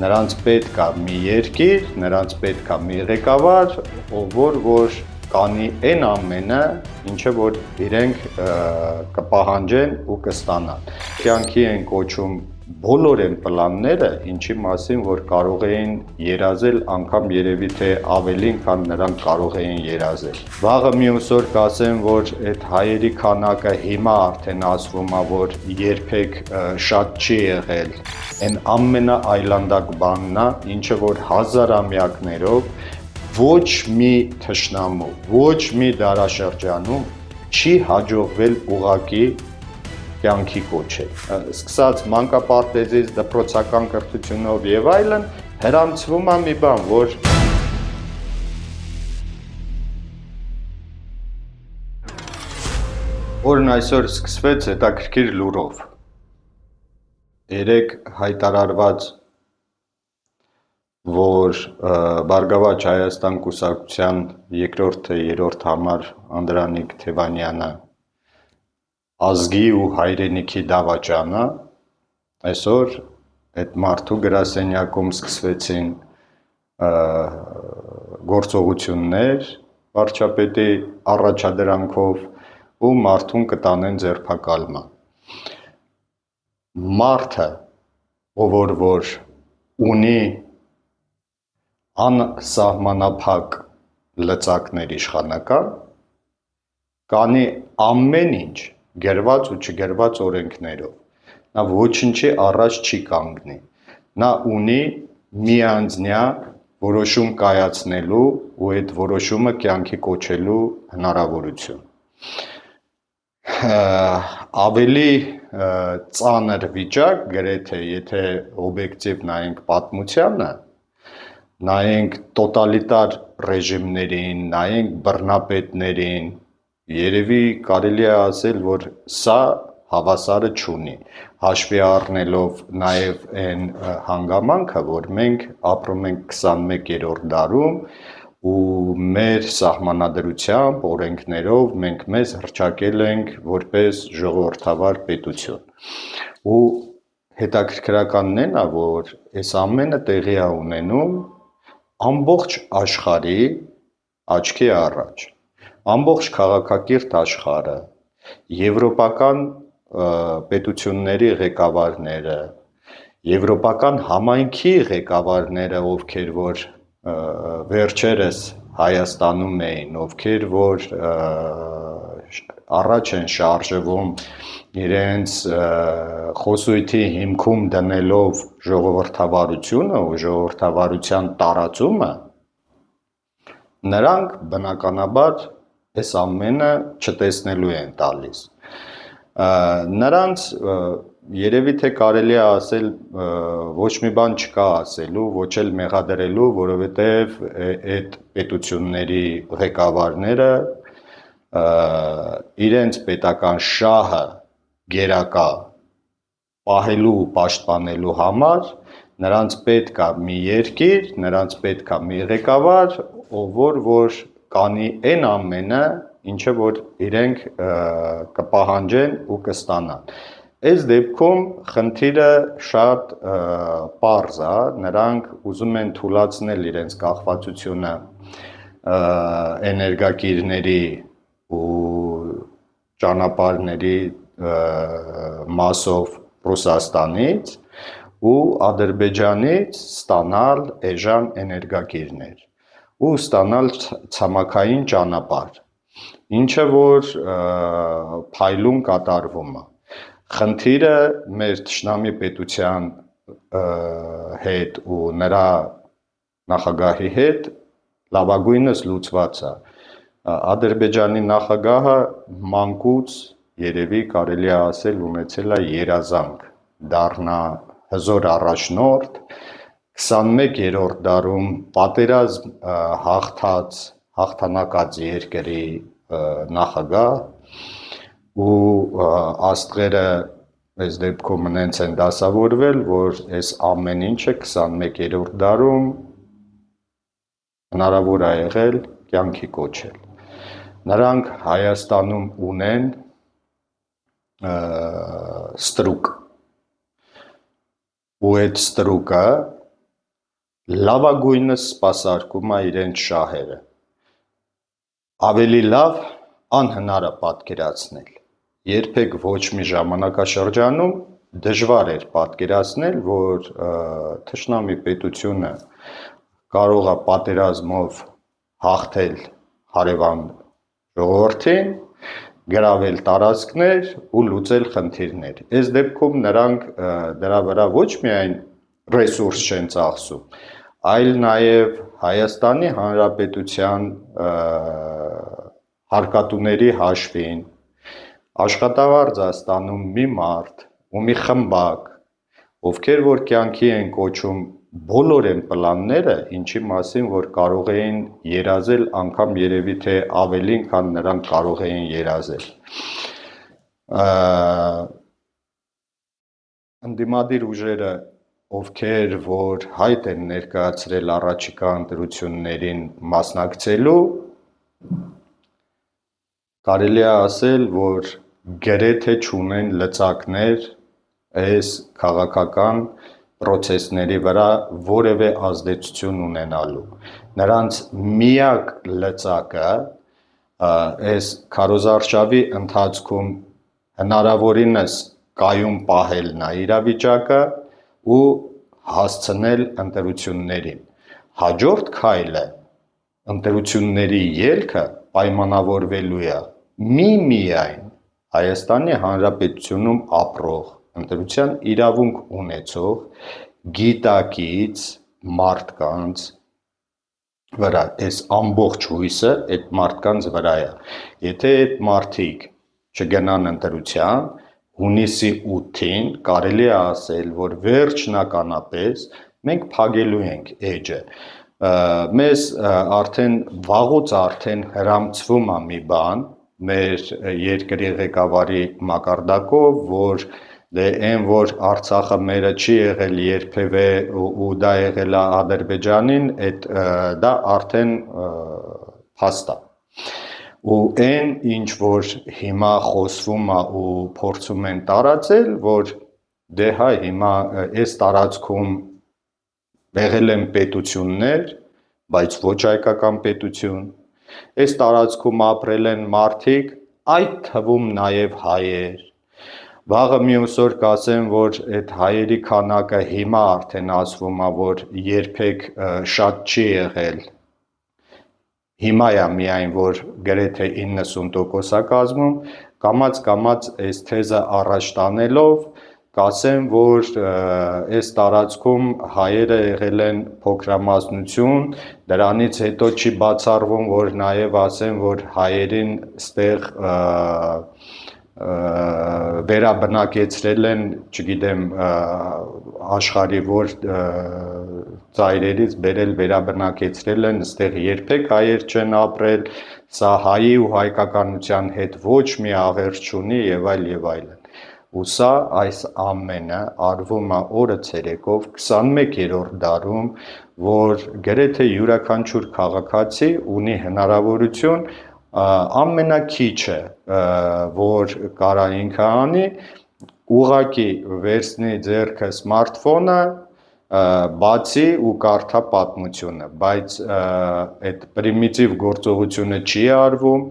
Նրանց պետք է մի երկիր, նրանց պետք է մի ղեկավար, որ կանի այն ամենը, ինչը որ իրենք կպահանջեն ու կստանան։ Կյանքի են կոչում բոլոր այն պլանները, ինչի մասին որ կարող էին երազել, անգամ երևի թե ավելին, քան նրանք կարող էին երազել։ Վաղը մյուս օր կասեն, որ այդ հայերի քանակը հիմա արդեն ասվում է, որ երբեք շատ չի եղել։ Այն ամենաայլանդակ բանն է, ինչը որ հազարամյակներով ոչ մի թշնամու, ոչ մի դարաշրջանում չի հաջողվել ուղղակի կյանքի կոչել։ Սկսած մանկապարտեզից դպրոցական կրթությունով եւ այլն, հрамցվում է մի բան, որ օրն այսօր սկսվեց հետաքրքիր լուրով։ Երեք հայտարարված, որ Բարգավաճ Հայաստան կուսակցության երկրորդ թե երրորդ համար Անդրանիկ Թևանյանը ազգի ու հայրենիքի դավաճանը, այսօր այդ մարդու գրասենյակում սկսվեցին գործողություններ վարչապետի առաջադրանքով ու մարդուն կտանեն ձերբակալման։ Մարդը, ով որ ունի անսահմանափակ լծակներ իշխանական, կանի ամեն ինչ գրված ու չգրված օրենքներով, նա ոչինչի առաջ չի կանգնի, նա ունի միանձնյա որոշում կայացնելու ու այդ որոշումը կյանքի կոչելու հնարավորություն։ Ավելի ծանր վիճակ, գրեթե եթե օբյեկտիվ նայենք պատմությանը, նայենք տոտալիտար ռեժիմներին, նայենք բռնապետներին, երևի կարելի է ասել, որ սա հավասարը չունի, հաշվի առնելով նաև այն հանգամանքը, որ մենք ապրում ենք 21-րդ դարում ու մեր սահմանադրությամբ, օրենքներով մենք մեզ հռչակել ենք որպես ժողովրդավար պետություն։ Ու հետաքրքրականն այն է, որ այս ամենը տեղի է ունենում ամբողջ աշխարհի աչքի առաջ, ամբողջ քաղաքակիրթ աշխարհը, եվրոպական պետությունների ղեկավարները, եվրոպական համայնքի ղեկավարները, ովքեր որ վերջերս Հայաստանում էին, ովքեր որ առաջ են շարժվում իրենց խոսույթի հիմքում դնելով ժողովրդավարությունը ու ժողովրդավարության տարածումը, նրանք բնականաբար այս ամենը չտեսնելու են տալիս։ Նրանց երևի թե կարելի է ասել ոչ մի բան չկա ասելու, ոչ էլ մեղադրելու, որովհետև այդ պետությունների ղեկավարները իրենց պետական շահը գերակա պահելու ու պաշտպանելու համար նրանց պետք է մի երկիր, նրանց պետք է մի ղեկավար, ով որ կանի այն ամենը, ինչը որ իրենք կպահանջեն ու կստանան։ Այս դեպքում խնդիրը շատ պարզ է, նրանք ուզում են թուլացնել իրենց կախվածությունը էներգակիրների ու ճանապարհների մասով Ռուսաստանից ու Ադրբեջանից ստանալ էժան էներգակիրներ ու ստանալ ցամաքային ճանապարհ, ինչը որ փայլուն կատարվում է։ Խնդիրը մեր թշնամի պետության հետ ու նրա նախագահի հետ լավագույնս լուծված է։ Ադրբեջանի նախագահը մանկուց երևի կարելի է ասել ունեցել է երազանք դառնա հզոր առաջնորդ 21-րդ դարում պատերազմ հաղթանակած երկրի նախագահ ու աստղերը այս դեպքում նենց են դասավորվել, որ այս ամեն ինչը 21-րդ դարում հնարավոր է եղել կյանքի կոչել։ Նրանք Հայաստանում ունեն ստրուկ ու այդ ստրուկը լավագույնս սպասարկում է իրենց շահերը։ Ավելի լավ անհնար է պատկերացնել։ Երբեք ոչ մի ժամանակաշրջանում դժվար էր պատկերացնել, որ թշնամի պետությունը կարող է պատերազմով հաղթել հարևան ժողովրդին, գրավել տարածքներ ու լուծել խնդիրներ։ Այս դեպքում նրանք դրա վրա ոչ միայն ռեսուրս չեն ծախսում, այլ նաև Հայաստանի Հանրապետության հարկատուների հաշվին աշխատավարձ է ստանում մի մարդ ու մի խմբակ, ովքեր որ կյանքի են կոչում բոլոր են պլանները, ինչի մասին որ կարող էին երազել անգամ երևի թե ավելին, քան նրանք կարող էին երազել։ Ընդդիմադիր ուժերը, ովքեր որ հայտ են ներկայացրել առաջիկա ընտրություններին մասնակցելու, կարելի է ասել, որ գրեթե չունեն լծակներ այս քաղաքական պրոցեսների վրա որևէ ազդեցություն ունենալու։ Նրանց միակ լծակը այս քարոզարշավի ընթացքում հնարավորինս կայուն պահելն է իրավիճակը ու հասցնել ընտրություններին։ Հաջորդ քայլը ընտրությունների ելքը պայմանավորվելու է միայն Հայաստանի Հանրապետությունում ապրող ընտրության իրավունք ունեցող գիտակից մարդկանց վրա, այս ամբողջ հույսը այդ մարդկանց վրա է։ Եթե այդ մարդիկ չգնան ընտրության, հունիսի 8-ին կարելի է ասել, որ վերջնականապես մենք փակելու ենք էջը։ Մեզ վաղուց արդեն հրամցվում է մի բան մեր երկրի ղեկավարի մակարդակով, որ այն որ Արցախը մերը չի եղել երբևէ ու դա եղել է Ադրբեջանին, դա արդեն փաստ է։ Ու այն ինչ որ հիմա խոսվում է ու փորձում են տարածել, որ դե հայ հիմա այս տարածքում եղել են պետություններ, բայց ոչ հայկական պետություն, այս տարածքում ապրել են մարդիկ, այդ թվում նաև հայեր, վաղը մյուս օր կասեն, որ այդ հայերի քանակը հիմա արդեն ասվում է, որ երբեք շատ չի եղել, հիմա է միայն, որ գրեթե 90% է կազմում, կամաց այս թեզը առաջ տանելով, կասեն, որ այս տարածքում հայերը եղել են փոքրամասնություն, դրանից հետո չի բացառվում, որ նաև ասեն, որ հայերին ստեղ վերաբնակեցրել են, չգիտեմ, աշխարհի որ ծայրերից բերել վերաբնակեցրել են, ստեղ երբեք հայեր չեն ապրել, սա հայի ու հայկականության հետ ոչ մի աղերս չունի եւ այլն։ Ու սա այս ամենը արվում է օրը ցերեկով 21-րդ դարում, որ գրեթե յուրաքանչյուր քաղաքացի ունի հնարավորություն ամենակիչը, որ կարա ինքը անի, ուղղակի վերցնի ձեռքը սմարթֆոնը, բացի ու կարդա պատմությունը, բայց այդ պրիմիտիվ գործողությունը չի արվում,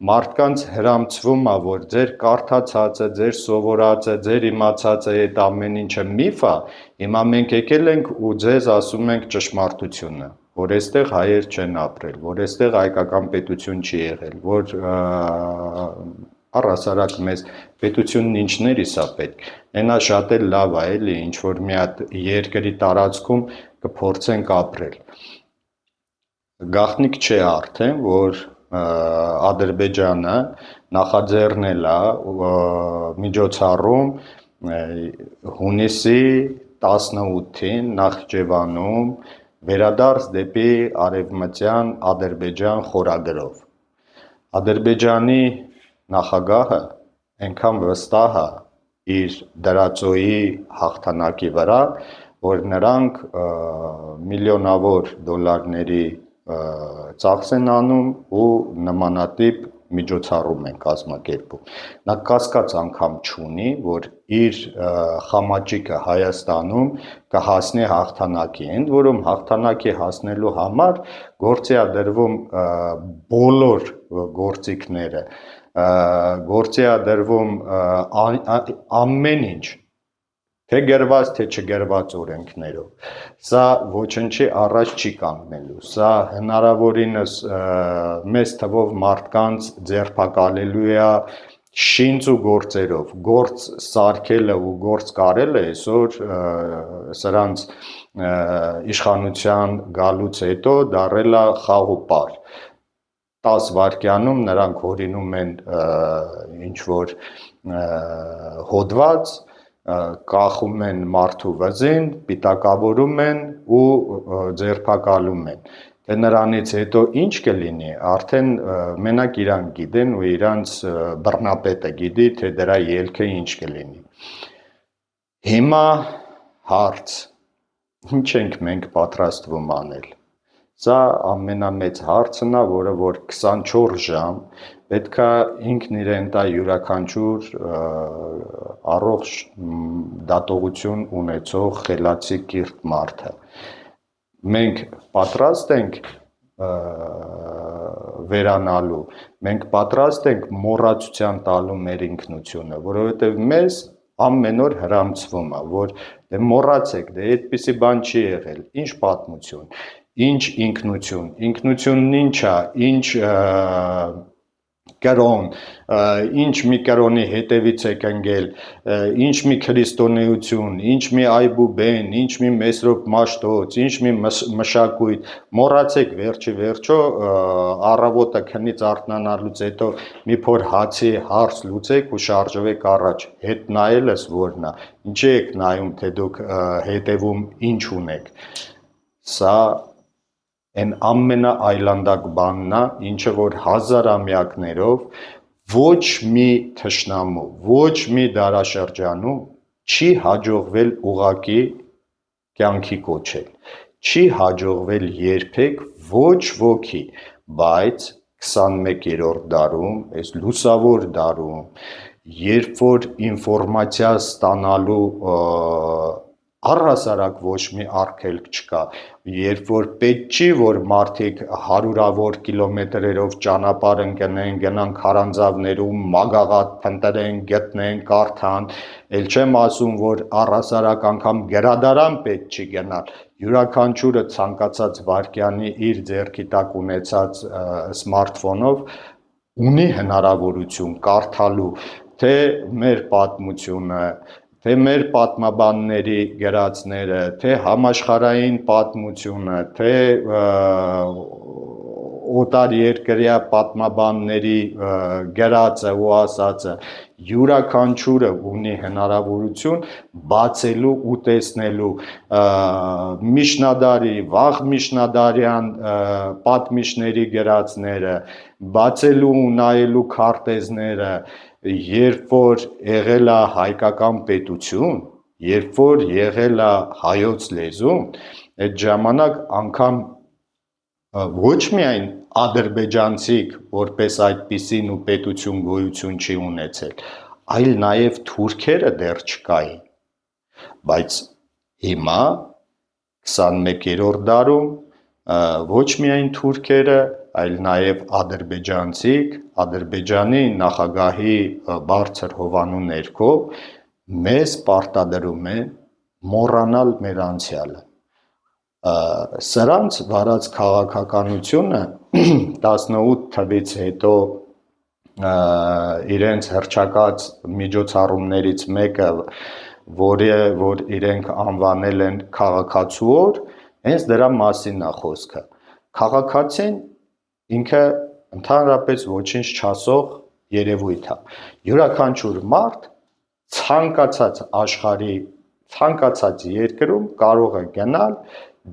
մարդկանց հրամցվում է, որ ձեր կարդացածը, ձեր սովորածը, ձեր իմացածը այդ ամեն ինչը միֆ է, հիմա մենք եկել ենք ու ձեզ ասում ենք ճշմարտությունը, որ այստեղ հայեր չեն ապրել, որ այստեղ հայկական պետություն չի եղել, որ առհասարակ մեզ պետությունն ինչներիս է պետք, այնա շատ էլ լավ է, էլի, ինչ որ մի հատ երկրի տարածքում կփորձենք ապրել։ Գաղտնիք չէ արդեն, որ Ադրբեջանը նախաձեռնել է միջոցառում հունիսի 18-ին Նախիջևանում վերադարձ դեպի արևմտյան Ադրբեջան խորագրով։ Ադրբեջանի նախագահը այնքան վստահ է իր դրածոյի հաղթանակի վրա, որ նրանք միլիոնավոր դոլարների ծախս են անում ու նմանատիպ միջոցառում են կազմակերպում, նա կասկած անգամ չունի, որ իր խամաճիկը Հայաստանում կհասնի հաղթանակի, ընդ որում հաղթանակի հասնելու համար գործի է դրվում բոլոր գործիքները, գործի է դրվում ամեն ինչ, թե գրված, թե չգրված օրենքներով, սա ոչնչի առաջ չի կանգնելու, սա հնարավորինս մեծ թվով մարդկանց ձերբակալելու է շինծ ու գործերով, գործ սարքելը ու գործ կարելը այսօր սրանց իշխանության գալուց հետո դարել է խաղ ու պար, 10 վայրկյանում նրանք հորինում են ինչ-որ հոդված, կախում են մարդու վզին, պիտակավորում են ու ձերբակալում են, թե նրանից հետո ինչ կլինի, արդեն մենակ իրանք գիտեն ու իրանց բռնապետը գիտի, թե դրա ելքը ինչ կլինի, հիմա հարց, ինչ ենք մենք պատրաստվում անել, սա ամենամեծ հարցն է, որը որ 24 ժամ պետք է ինքն իրեն տա յուրաքանչյուր առողջ դատողություն ունեցող խելացի կիրթ մարդը, մենք պատրաստ ենք վերանալու, մենք պատրաստ ենք մոռացության տալու մեր ինքնությունը, որովհետև մեզ ամեն օր հրամցվում է, որ դե մոռացեք, դե այդպիսի բան չի եղել, ինչ պատմություն, ինչ ինքնություն, ինքնությունն ինչ է, ինչ կրոն, ինչ մի կրոնի հետևից եք ընկել, ինչ մի քրիստոնեություն, ինչ մի այբուբեն, ինչ մի Մեսրոպ Մաշտոց, ինչ մի մշակույթ, մոռացեք վերջի վերջո առավոտը քնից արթնանալուց հետո մի փոր հացի հարց լուծեք ու շարժվեք առաջ, հետ նայելս որն է, ինչի եք նայում, թե դուք հետևում ինչ ունեք, սա այն ամենաայլանդակ բանն է, ինչը որ հազարամյակներով ոչ մի թշնամու, ոչ մի դարաշրջանում չի հաջողվել ուղղակի կյանքի կոչել, չի հաջողվել երբեք ոչ ոքի, բայց 21-րդ դարում, այս լուսավոր դարում, երբ որ ինֆորմացիա ստանալու առհասարակ ոչ մի արգելք չկա, երբ որ պետք չի, որ մարդիկ հարյուրավոր կիլոմետրերով ճանապարհ ընկնեն, գնան քարանձավներում, մագաղաթ փնտրեն, գտնեն, կարդան, էլ չեմ ասում, որ առհասարակ անգամ գրադարան պետք չի գնալ, յուրաքանչյուրը ցանկացած վայրկյանի իր ձեռքի տակ ունեցած սմարթֆոնով ունի հնարավորություն կարդալու, թե մեր պատմությունը, թե մեր պատմաբանների գրածները, թե համաշխարհային պատմությունը, թե օտարերկրյա պատմաբանների գրածը ու ասածը, յուրաքանչյուրը ունի հնարավորություն բացելու ու տեսնելու միջնադարի, վաղ միջնադարյան պատմիչների գրածները, բացելու ու նայելու քարտեզները, երբ որ եղել է հայկական պետություն, երբ որ եղել է հայոց լեզուն, այդ ժամանակ անգամ ոչ միայն ադրբեջանցիք, որպես այդպիսին ու պետություն գոյություն չի ունեցել, այլ նաև թուրքերը դեռ չկային, բայց հիմա 21-րդ դարում ոչ միայն թուրքերը, այլ նաև ադրբեջանցիք, Ադրբեջանի նախագահի բարձր հովանու ներքո մեզ պարտադրում են մոռանալ մեր անցյալը, սրանց վարած քաղաքականությունը 18 թվից հետո իրենց հռչակած միջոցառումներից մեկը, որ իրենք անվանել են քաղաքացու օր, հենց դրա մասին է խոսքը, քաղաքացին ինքը ընդհանրապես ոչինչ չասող երևույթ է, յուրաքանչյուր մարդ ցանկացած աշխարհի, ցանկացած երկրում կարող է գնալ,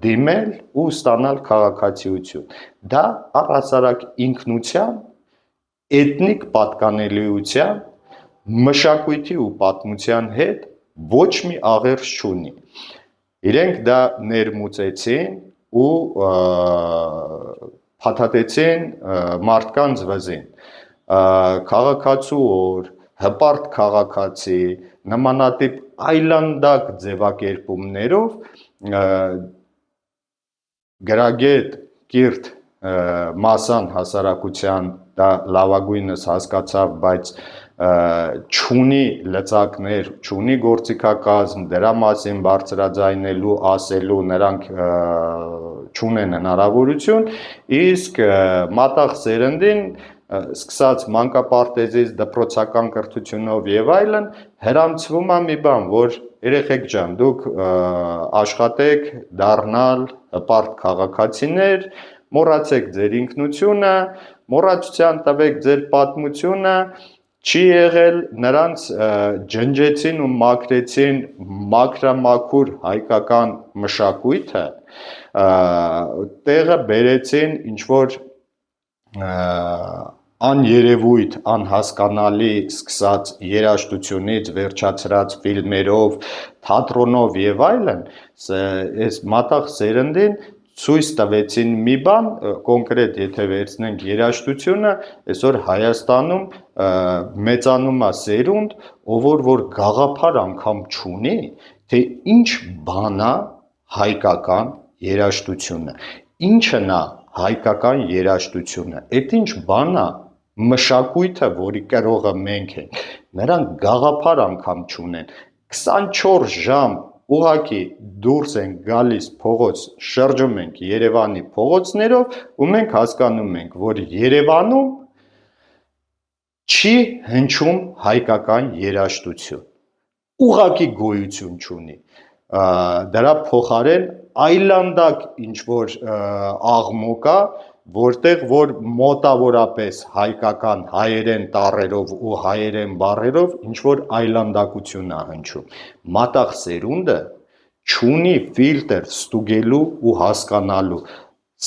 դիմել ու ստանալ քաղաքացիություն, դա առհասարակ ինքնության, էթնիկ պատկանելիության, մշակույթի ու պատմության հետ ոչ մի աղերս չունի, իրենք դա ներմուծեցին ու փաթաթեցին մարդկանց վզին, քաղաքացու օր, հպարտ քաղաքացի, նմանատիպ այլանդակ ձևակերպումներով գրագետ կիրթ մասան հասարակության դա լավագույնս հասկացավ, բայց չունի լծակներ, չունի գործիքակազմ, դրա մասին բարձրաձայնելու, ասելու նրանք չունեն հնարավորություն, իսկ մատաղ սերնդին սկսած մանկապարտեզից դպրոցական կրթությունով եւ այլն հрамցվում է մի բան, որ երեխեք ջան, դուք աշխատեք դառնալ հպարտ քաղաքացիներ, մոռացեք ձեր ինքնությունը, մոռացության տվեք ձեր պատմությունը, չի եղել նրանց ջնջեցին ու մաքրեցին մաքրամաքուր հայկական մշակույթը, տեղը բերեցին ինչ-որ աներևույթ, անհասկանալի սկսած երաժշտությունից, վերջացրած ֆիլմերով, թատրոնով եւ այլն, այս մատաղ սերնդին ցույց տվեցին մի բան, կոնկրետ եթե վերցնենք երաժշտությունը, այսօր Հայաստանում մեծանում է սերունդ, ով որ գաղափար անգամ չունի, թե ինչ բան է հայկական երաժշտությունը, ինչն է հայկական երաժշտությունը, այդ ինչ բան է մշակույթը, որի կրողը մենք ենք, նրանք գաղափար անգամ չունեն, 24 ժամ ուղղակի դուրս ենք գալիս փողոց, շրջում ենք Երևանի փողոցներով ու մենք հասկանում ենք, որ Երևանում չի հնչում հայկական երաժշտություն, ուղղակի գոյություն չունի, դրա փոխարեն այլանդակ ինչ-որ աղմուկ է, որտեղ որ մոտավորապես հայկական հայերեն տառերով ու հայերեն բառերով ինչ-որ այլանդակություն է հնչում, մատաղ սերունդը չունի ֆիլտր ստուգելու ու հասկանալու,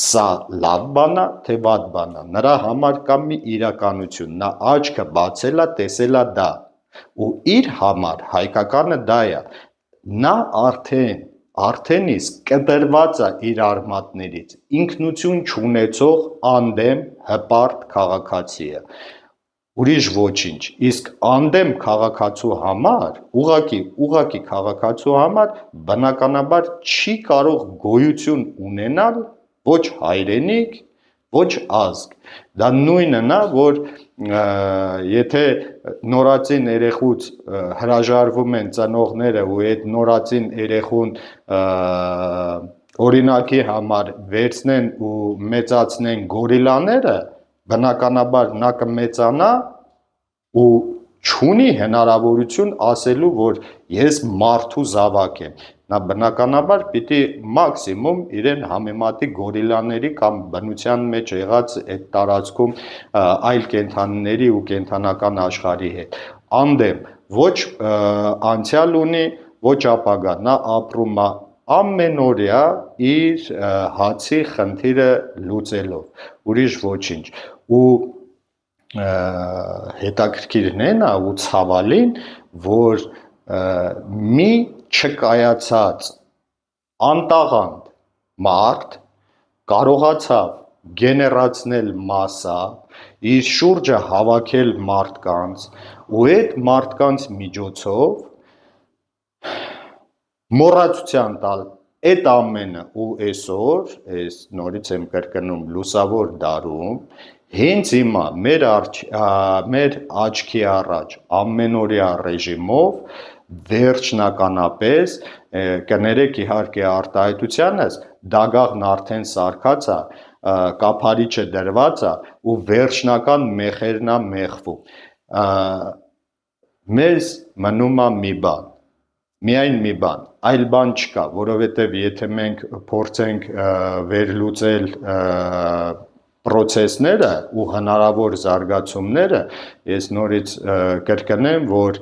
սա լավ բան է, թե վատ բան է, նրա համար կա մի իրականություն, նա աչքը բացել է, տեսել է դա, ու իր համար հայկականը դա է, նա արդեն իսկ կտրված է իր արմատներից, ինքնություն չունեցող անդեմ հպարտ քաղաքացի է, ուրիշ ոչինչ, իսկ անդեմ քաղաքացու համար, ուղղակի քաղաքացու համար բնականաբար չի կարող գոյություն ունենալ ոչ հայրենիք, ոչ ազգ, դա նույնն է, որ եթե նորածին երեխուց հրաժարվում են ծնողները ու այդ նորածին երեխուն օրինակի համար վերցնեն ու մեծացնեն գորիլաները, բնականաբար նա կմեծանա ու չունի հնարավորություն ասելու, որ ես մարդու զավակ եմ, նա բնականաբար պիտի մաքսիմում իրեն համեմատի գորիլաների կամ բնության մեջ եղած այդ տարածքում այլ կենդանիների ու կենդանական աշխարհի հետ, անդեմ, ոչ անցյալ ունի, ոչ ապագա, նա ապրում է ամենօրյա իր հացի խնդիրը լուծելով, ուրիշ ոչինչ, ու հետաքրքիրն է նա ու ցավալին, որ մի չկայացած անտաղանդ մարդ կարողացավ գեներացնել մասսա, իր շուրջը հավաքել մարդկանց ու այդ մարդկանց միջոցով մոռացության տալ այդ ամենը ու այսօր, այս նորից եմ կրկնում լուսավոր դարում, հենց հիմա մեր աչքի առաջ ամենօրյա ռեժիմով վերջնականապես կներեք իհարկե արտահայտությանս, դագաղն արդեն սարքած է, կափարիչը դրված է ու վերջնական մեխերն է մեխվում, մեզ մնում է մի բան, միայն մի բան, այլ բան չկա, որովհետև եթե մենք փորձենք վերլուծել պրոցեսները ու հնարավոր զարգացումները, ես նորից կրկնեմ, որ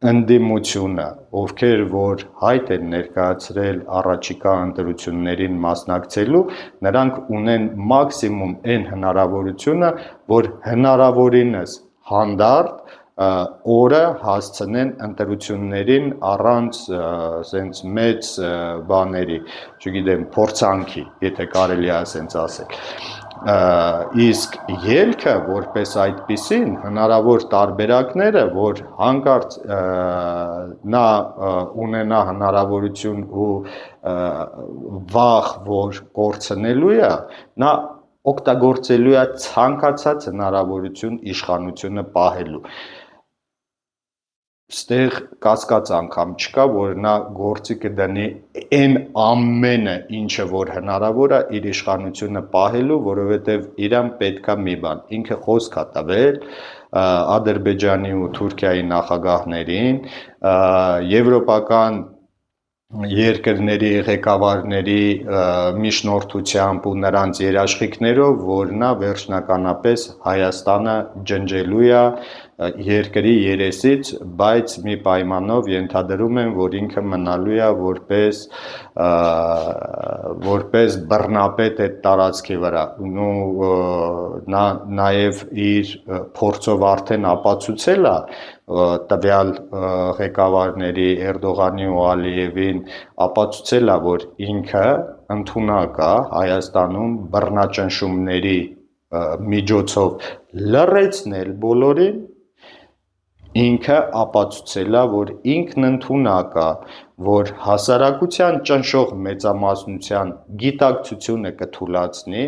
ընդդիմությունը, ովքեր որ հայտ են ներկայացրել առաջիկա ընտրություններին մասնակցելու, նրանք ունեն մաքսիմում այն հնարավորությունը, որ հնարավորինս հանդարտ օրը հասցնեն ընտրություններին առանց սենց մեծ բաների, չգիտեմ, փորձանքի, եթե կարելի է ասենց ասել։ Իսկ ելքը որպես այդպիսին հնարավոր տարբերակները, որ հանկարծ նա ունենա հնարավորություն ու վախ, որ կորցնելու է, նա օգտագործելու է ցանկացած հնարավորություն իշխանությունը պահելու։ Ստեղ կասկած անգամ չկա, որ նա գործի կդնի այն ամենը, ինչը որ հնարավոր է իր իշխանությունը պահելու, որովհետև իրան պետքա մի բան, ինքը խոսք է տվել Ադրբեջանի ու Թուրքիայի նախագահներին, եվրոպական երկրների ղեկավարների միջնորդությամբ ու նրանց երաշխիքներով, որ նա վերջնականապես Հայաստանը ջնջելու է երկրի երեսից, բայց մի պայմանով ենթադրում են, որ ինքը մնալու է որպես բռնապետ այդ տարածքի վրա, նա նաև իր փորձով արդեն ապացուցել է տվյալ ղեկավարների Էրդողանի ու Ալիևին ապացուցել է, որ ինքը ընդունակ է Հայաստանում բռնաճնշումների միջոցով լռեցնել բոլորին, ինքը ապացուցել է, որ ինքն ընդունակ է, որ հասարակության ճնշող մեծամասնության գիտակցությունը կթուլացնի,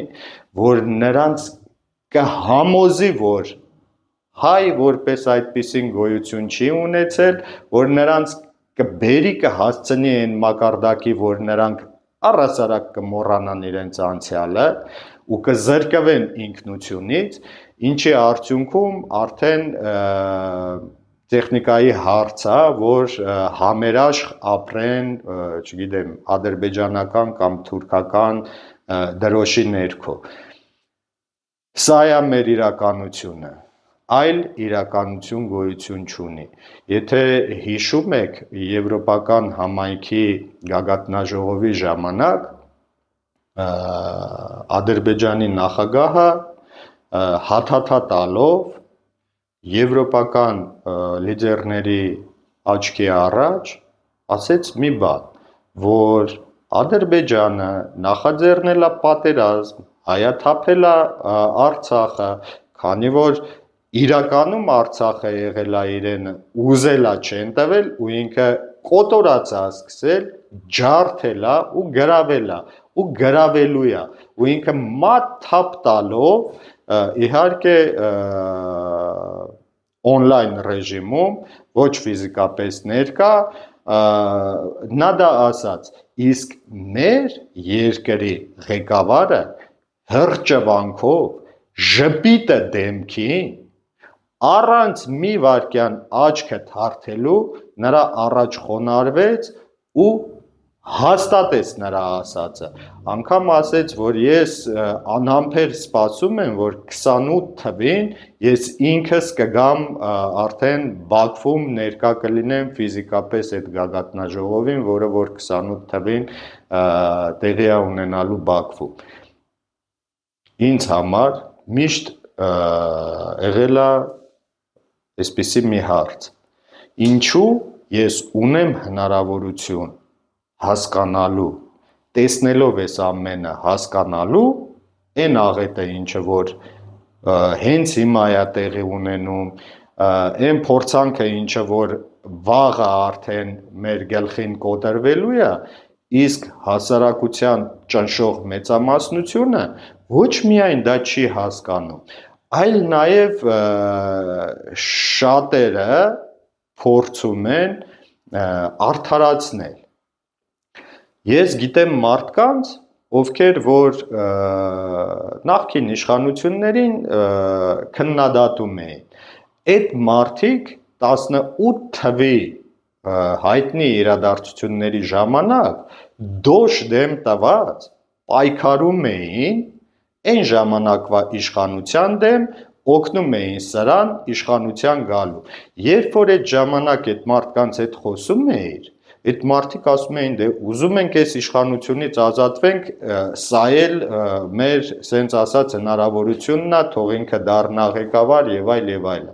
որ նրանց կհամոզի, որ հայ որպես այդպիսին գոյություն չի ունեցել, որ նրանց կբերի կհասցնի այն մակարդակի, որ նրանք առհասարակ կմոռանան իրենց անցյալը ու կզրկվեն ինքնությունից, ինչի արդյունքում արդեն տեխնիկայի հարց է, որ համերաշխ ապրեն, չգիտեմ, ադրբեջանական կամ թուրքական դրոշի ներքո։ Սա է մեր իրականությունը, այլ իրականություն գոյություն չունի։ Եթե հիշում եք Եվրոպական համայնքի գագաթնաժողովի ժամանակ Ադրբեջանի նախագահը հաթաթա տալով եվրոպական լիդերների աչքի առաջ ասեց մի բան, որ Ադրբեջանը նախաձեռնել է պատերազմ, հայաթափել է Արցախը, քանի որ իրականում Արցախը եղել է իրեն ուզել է չեն տվել ու ինքը կոտորած է սկսել ջարդել է ու գրավել է ու գրավելու է ու ինքը մատ թափ տալով իհարկե on-line ռեժիմում ոչ ֆիզիկապես ներկա նա դա ասաց, իսկ մեր երկրի ղեկավարը հրճվանքով ժպիտը դեմքին առանց մի վայրկյան աչքը թարթելու նրա առաջ խոնարհվեց ու հաստատեց նրա ասածը, անգամ ասեց, որ ես անհամբեր սպասում եմ, որ 28 թվին ես ինքս կգամ արդեն Բաքվում ներկա կլինեմ ֆիզիկապես այդ գագաթնաժողովին, որը որ 28 թվին տեղի է ունենալու Բաքվում։ Ինձ համար միշտ եղել է այսպիսի մի հարց, ինչու ես ունեմ հնարավորություն հասկանալու, տեսնելով այս ամենը հասկանալու, այն աղետը ինչը որ հենց հիմա է տեղի ունենում, այն փորձանքը ինչը որ վաղը արդեն մեր գլխին կոտրվելու է, իսկ հասարակության ճնշող մեծամասնությունը ոչ միայն դա չի հասկանում, այլ նաև շատերը փորձում են արդարացնել։ Ես գիտեմ մարդկանց, ովքեր որ նախկին իշխանություններին քննադատում էին։ Այդ մարդիկ 18 թվի հայտնի իրադարձությունների ժամանակ դոշ դեմ տված պայքարում էին այն ժամանակվա իշխանության դեմ, օգնում էին սրան իշխանության գալու։ Երբ որ այդ ժամանակ այդ մարդկանց հետ խոսում էիր, այդ մարդիկ ասում էին, դե ուզում ենք այս իշխանությունից ազատվենք, սա էլ մեր սենց ասած հնարավորությունն է, թող ինքը դառնա ղեկավար եւ այլն։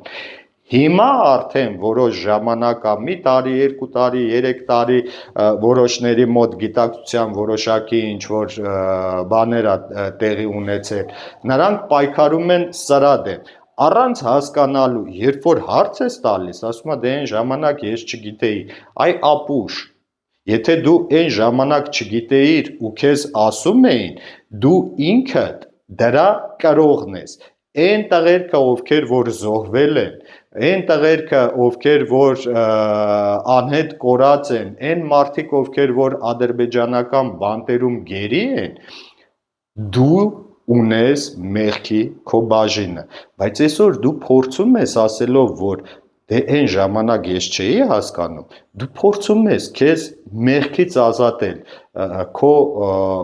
Հիմա արդեն որոշ ժամանակ է, մի տարի, 2 տարի, 3 տարի որոշների մոտ գիտակցության որոշակի ինչ-որ բաներ է տեղի ունեցել, նրանք պայքարում են սրա դեմ, առանց հասկանալու, երբ որ հարց ես տալիս, ասում է դե այն ժամանակ ես չգիտեի, այ ապուշ, եթե դու այն ժամանակ չգիտեիր ու քեզ ասում էին, դու ինքդ դրա կրողն ես, այն տղերքը, ովքեր որ զոհվել են, այն տղերքը, ովքեր որ անհետ կորած են, այն մարդիկ, ովքեր որ ադրբեջանական բանտերում գերի են, դու ունես մեղքի քո բաժինը, բայց այսօր դու փորձում ես ասելով, որ դե այն ժամանակ ես չէի հասկանում, դու փորձում ես քեզ մեղքից ազատել, քո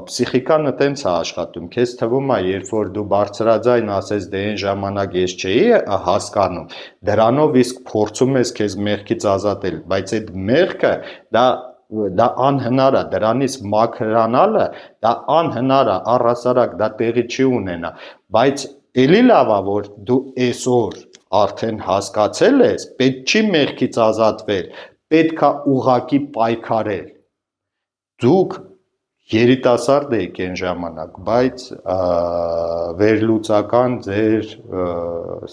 պսիխիկան տենց է աշխատում, քեզ թվում է, երբ որ դու բարձրաձայն ասես դե այն ժամանակ ես չէի հասկանում, դրանով իսկ փորձում ես քեզ մեղքից ազատել, բայց այդ մեղքը դա անհնար է, դրանից մաքրանալը, դա անհնար է, առհասարակ դա տեղի չի ունենա, բայց էլի լավ է, որ դու այսօր արդեն հասկացել ես, պետք չի մեղքից ազատվել, պետք է ուղղակի պայքարել, դուք երիտասարդ եք այն ժամանակ, բայց վերլուծական ձեր,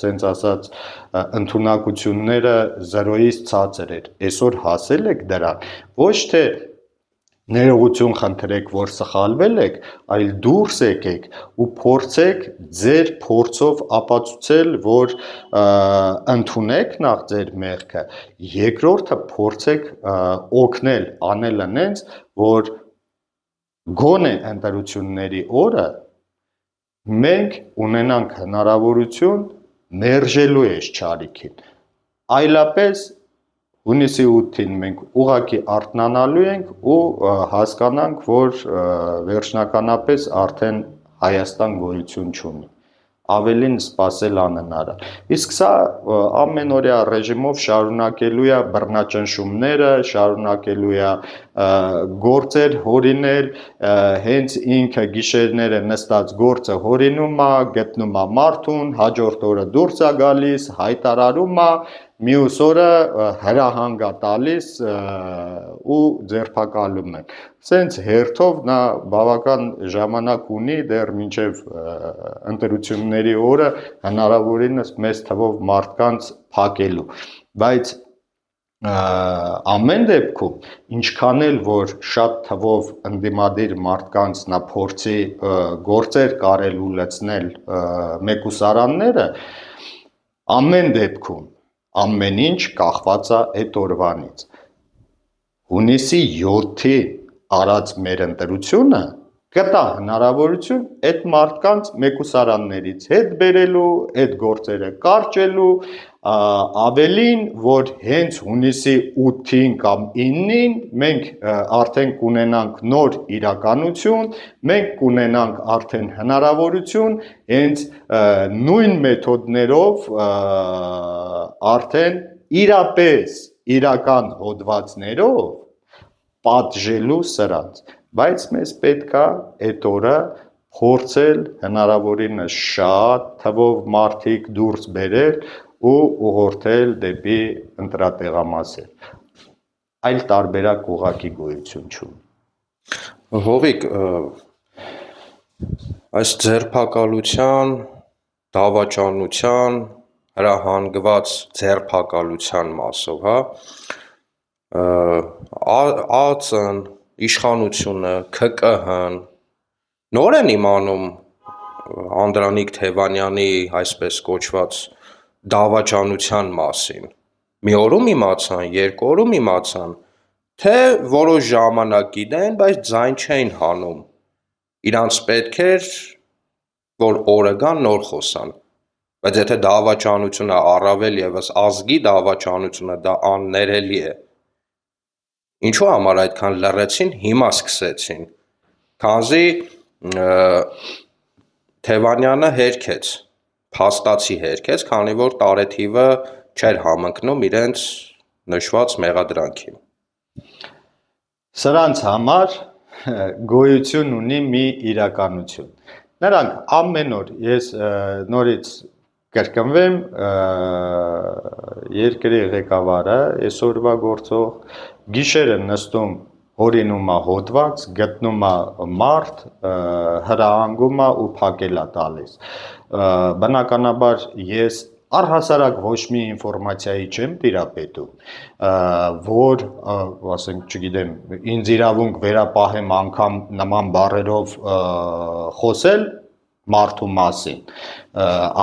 սենց ասած, ընդունակությունները 0-ից ցածր էր, այսօր հասել եք դրան, ոչ թե ներողություն խնդրեք, որ սխալվել եք, այլ դուրս եկեք ու փորձեք ձեր փորձով ապացուցել, որ ընդունեք նախ ձեր մեղքը, երկրորդը փորձեք օգնել, անել այնց, որ գոնե ընտրությունների օրը մենք ունենանք հնարավորություն մերժելու այս չարիքին, այլապես հունիսի 8-ին մենք ուղղակի արթնանալու ենք ու հասկանանք, որ վերջնականապես արդեն Հայաստան գոյություն չունի, ավելին սպասել անհնար է, իսկ սա ամենօրյա ռեժիմով շարունակելու է բռնաճնշումները, շարունակելու է գործեր հորինել, հենց ինքը գիշերները նստած գործը հորինում է, գտնում է մարդուն, հաջորդ օրը դուրս է գալիս, հայտարարում է, մյուս օրը հրահանգ է տալիս ու ձերբակալում են, սենց հերթով նա բավական ժամանակ ունի դեռ մինչև ընտրությունների օրը հնարավորինս մեծ թվով մարդկանց փակելու, բայց ամեն դեպքում, ինչքան էլ որ շատ թվով ընդդիմադիր մարդկանց նա փորձի գործեր կարել ու լցնել մեկուսարանները, ամեն դեպքում ամեն ինչ կախված է այդ օրվանից, հունիսի 7-ի արած մեր ընտրությունը կտա հնարավորություն այդ մարդկանց մեկուսարաններից հետ բերելու, այդ գործերը կարճելու, ավելին, որ հենց հունիսի 8-ին կամ 9-ին մենք արդեն կունենանք նոր իրականություն, մենք կունենանք արդեն հնարավորություն հենց նույն մեթոդներով արդեն իրապես իրական հոդվածներով պատժելու սրանց, բայց մեզ պետք է այդ օրը փորձել հնարավորինս շատ թվով մարդիկ դուրս բերել ու ուղղորդել դեպի ընտրատեղամասեր, այլ տարբերակ ուղղակի գոյություն չունի։ Հովիկ, այս ձերբակալության, դավաճանության, հրահանգված ձերբակալության մասով, ԱԾ-ն, իշխանությունը, ՔԿՀ-ն նոր են իմանում Անդրանիկ Թևանյանի այսպես կոչված դավաճանության մասին, մի օրում իմացան, երկու օրում իմացան, թե որոշ ժամանակ գիտեն, բայց ձայն չէին հանում, իրանց պետք էր, որ օրը գան նոր խոսան, բայց եթե դավաճանությունը առավել ևս ազգի դավաճանությունը դա աններելի է, ինչու համար այդքան լռեցին, հիմա սկսեցին, քանզի Թևանյանը հերքեց, փաստացի հերքեց, քանի որ տարեթիվը չէր համընկնում իրենց նշված մեղադրանքին։ Սրանց համար գոյություն ունի մի իրականություն։ Նրանք ամեն օր, ես նորից կրկնվեմ, երկրի ղեկավարը այսօրվա գործող գիշերը նստում հորինում է հոդված, գտնում է մարդ, հրահանգում է ու փակել է տալիս։ Բնականաբար ես առհասարակ ոչ մի ինֆորմացիայի չեմ տիրապետում, որ, ասենք, չգիտեմ, ինձ իրավունք վերապահեմ անգամ նման բառերով խոսել մարդու մասին,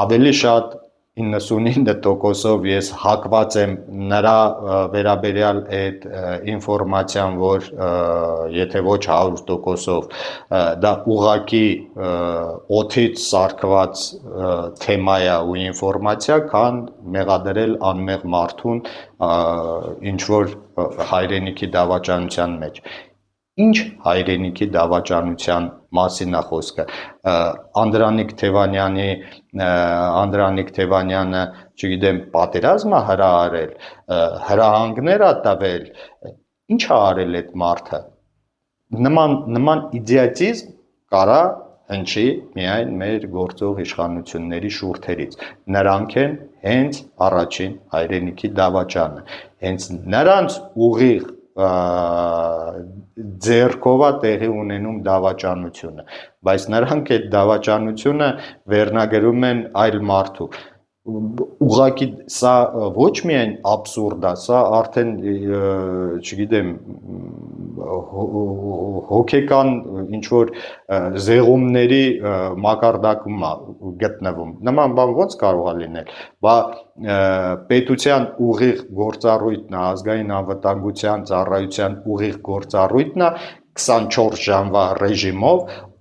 ավելի շատ 99%-ով ես հակված եմ նրա վերաբերյալ այդ ինֆորմացիան, որ եթե ոչ 100%-ով դա ուղղակի օդից սարքված թեմա է ու ինֆորմացիա, քան մեղադրել անմեղ մարդուն ինչ-որ հայրենիքի դավաճանության մեջ։ Ինչ հայրենիքի դավաճանության մասին է խոսքը։ Անդրանիկ Թևանյանը, չգիտեմ, պատերազմ է հրահարել, հրահանգներ է տվել, ինչ է արել այդ մարդը։ Նման իդիոտիզմ կարա հնչի միայն մեր գործող իշխանությունների շուրթերից։ Նրանք են հենց առաջին հայրենիքի դավաճանը։ Հենց նրանց ուղիղ ձեռքով է տեղի ունենում դավաճանությունը, բայց նրանք այդ դավաճանությունը վերնագրում են այլ մարդու։ Ուղղակի սա ոչ միայն աբսուրդ է, սա արդեն, չգիտեմ, հոգեկան ինչ-որ զեղումների մակարդակում է գտնվում։ Նման բան ո՞նց կարող է լինել։ Բա պետության ուղիղ գործառույթն է, ազգային անվտանգության ծառայության ուղիղ գործառույթն է 24 ժամվա ռեժիմով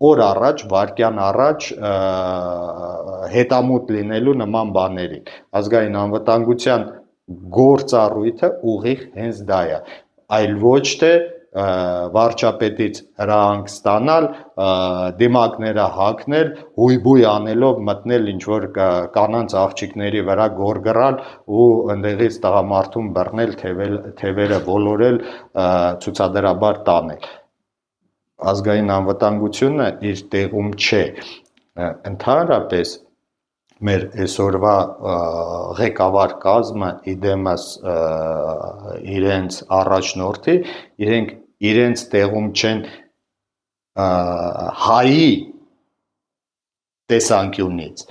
օր առաջ, վայրկյան առաջ հետամուտ լինելու նման բաներին։ Ազգային անվտանգության գործառույթը ուղիղ հենց դա է, այլ ոչ թե վարչապետից հրահանգ ստանալ, դիմակները հագնել, հույբույ անելով մտնել ինչ-որ կանանց աղջիկների վրա գորգռալ ու ընդեղից տղամարդուն բռնել, թևերը ոլորել, ցուցադրաբար տանել։ Ազգային անվտանգությունը իր տեղում չէ։ Ընդհանրապես մեր այսօրվա ղեկավար կազմը իդեմս իրենց առաջնորդի, իրենք իրենց տեղում չեն հայի տեսանկյունից,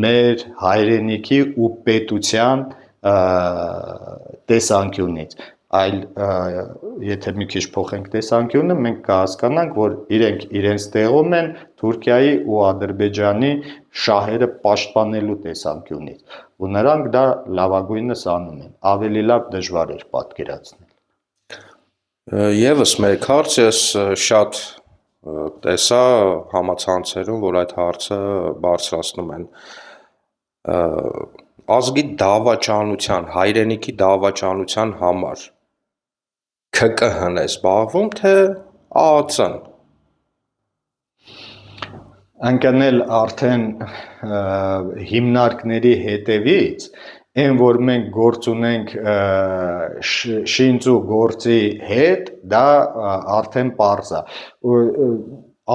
մեր հայրենիքի ու պետության տեսանկյունից, այլ եթե մի քիչ փոխենք տեսանկյունը, մենք կհասկանանք, որ իրենք իրենց տեղում են Թուրքիայի ու Ադրբեջանի շահերը պաշտպանելու տեսանկյունից, ու նրանք դա լավագույնս անում են, ավելի լավ դժվար էր պատկերացնել։ Եվս մեկ հարց, ես շատ տեսա համացանցերում, որ այդ հարցը բարձրացնում են։ Ազգի դավաճանության, հայրենիքի դավաճանության համար ՔԿՀ-ն է զբաղվում, թե ԱԱՑ-ն։ Ընկնել արդեն հիմնարկների հետևից, այն որ մենք գործ ունենք շինծու գործի հետ, դա արդեն պարզ է։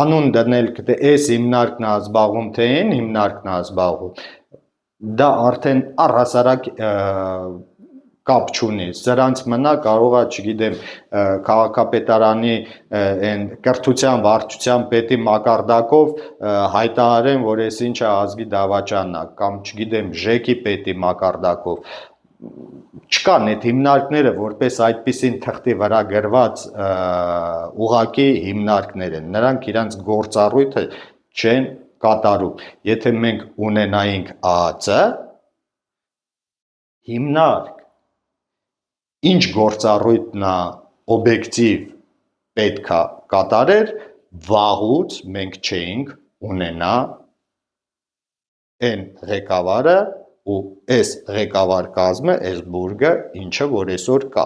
Անուն դնել, թե այս հիմնարկն է զբաղվում, թե այն հիմնարկն է զբաղվում, դա արդեն առհասարակ կապ չունի, սրանց մնա կարող է, չգիտեմ, քաղաքապետարանի այն կրթության վարչության պետի մակարդակով հայտարարեն, որ այս ինչը ազգի դավաճանն է, կամ չգիտեմ, ԺԵԿ-ի պետի մակարդակով, չկան այդ հիմնարկները, որպես այդպիսին թղթի վրա գրված ուղղակի հիմնարկներ են, նրանք իրանց գործառույթը չեն կատարում։ Եթե մենք ունենայինք ԱԱԾ հիմնարկ, ինչ գործառույթն է օբյեկտիվ պետք է կատարեր, վաղուց մենք չէինք ունենա այն ղեկավարը ու այս ղեկավար կազմը, այս բուրգը, ինչը որ այսօր կա։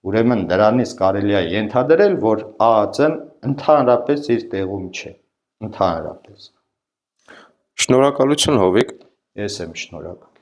Ուրեմն դրանից կարելի է ենթադրել, որ ԱԱԾ-ն ընդհանրապես իր տեղում չէ, ընդհանրապես։ Շնորհակալություն, Հովիկ։ Ես եմ շնորհակալ։